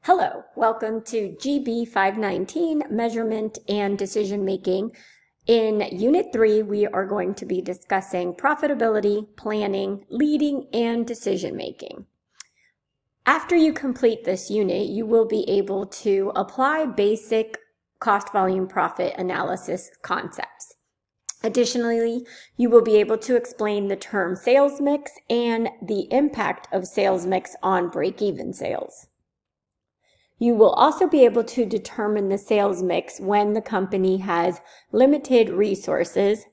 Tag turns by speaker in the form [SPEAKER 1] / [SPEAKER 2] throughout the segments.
[SPEAKER 1] Hello, welcome to GB 519, Measurement and Decision Making. In Unit 3, we are going to be discussing profitability, planning, leading, and decision making. After you complete this unit, you will be able to apply basic cost volume profit analysis concepts. Additionally, you will be able to explain the term sales mix and the impact of sales mix on break-even sales. You will also be able to determine the sales mix when the company has limited resources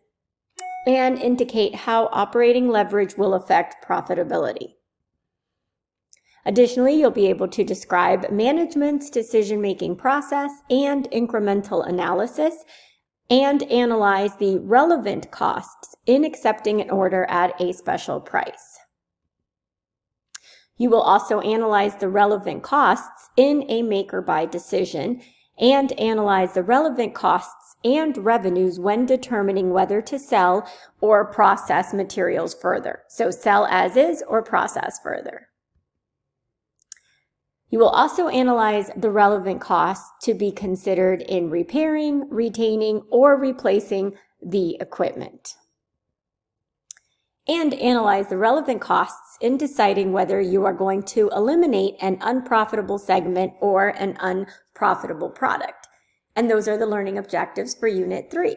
[SPEAKER 1] and indicate how operating leverage will affect profitability. Additionally, you'll be able to describe management's decision-making process and incremental analysis and analyze the relevant costs in accepting an order at a special price. You will also analyze the relevant costs in a make or buy decision and analyze the relevant costs and revenues when determining whether to sell or process materials further. So sell as is or process further. You will also analyze the relevant costs to be considered in repairing, retaining, or replacing the equipment, and analyze the relevant costs in deciding whether you are going to eliminate an unprofitable segment or an unprofitable product. And those are the learning objectives for Unit 3.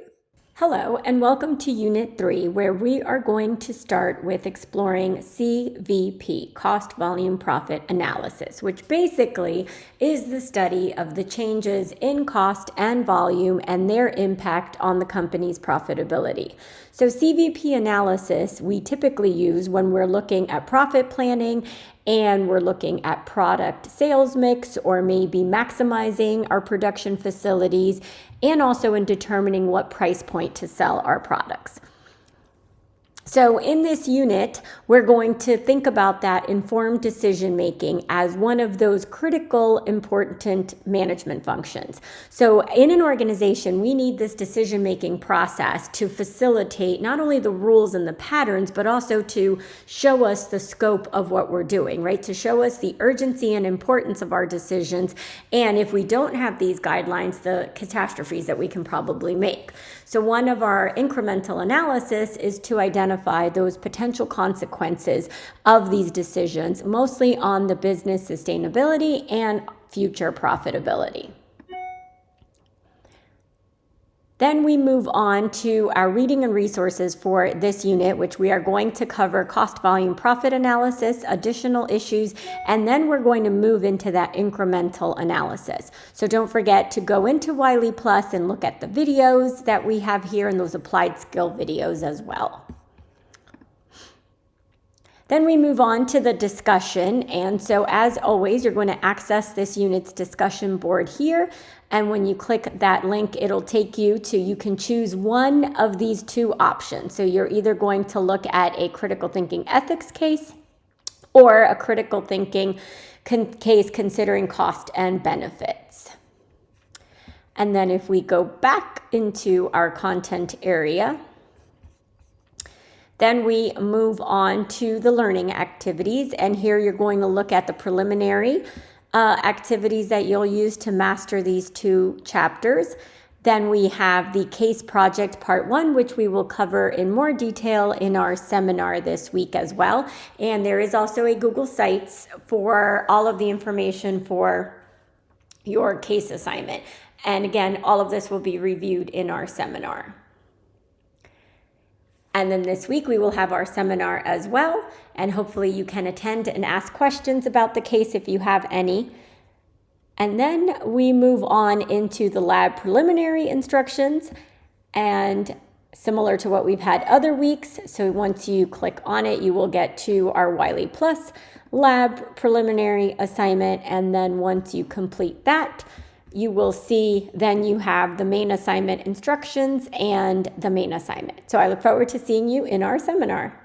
[SPEAKER 1] Hello, and welcome to Unit 3, where we are going to start with exploring CVP, Cost Volume Profit Analysis, which basically is the study of the changes in cost and volume and their impact on the company's profitability. So CVP analysis we typically use when we're looking at profit planning and we're looking at product sales mix, or maybe maximizing our production facilities, and also in determining what price point to sell our products. So in this unit, we're going to think about that informed decision making as one of those critical, important management functions. So in an organization, we need this decision making process to facilitate not only the rules and the patterns, but also to show us the scope of what we're doing, right? To show us the urgency and importance of our decisions. And if we don't have these guidelines, the catastrophes that we can probably make. So one of our incremental analysis is to identify those potential consequences of these decisions, mostly on the business sustainability and future profitability. Then we move on to our reading and resources for this unit, which we are going to cover cost volume profit analysis, additional issues, and then we're going to move into that incremental analysis. So don't forget to go into Wiley Plus and look at the videos that we have here and those applied skill videos as well. Then we move on to the discussion, and so as always, you're going to access this unit's discussion board here, and when you click that link, it'll take you to, you can choose one of these two options. So you're either going to look at a critical thinking ethics case or a critical thinking case considering cost and benefits. And then if we go back into our content area, then we move on to the learning activities, and here you're going to look at the preliminary activities that you'll use to master these two chapters. Then we have the case project part 1, which we will cover in more detail in our seminar this week as well. And there is also a Google Sites for all of the information for your case assignment. And again, all of this will be reviewed in our seminar. And then this week we will have our seminar as well, and hopefully you can attend and ask questions about the case if you have any. And then we move on into the lab preliminary instructions, and similar to what we've had other weeks, so once you click on it, you will get to our Wiley Plus lab preliminary assignment, and then once you complete that, you will see then you have the main assignment instructions and the main assignment. So I look forward to seeing you in our seminar.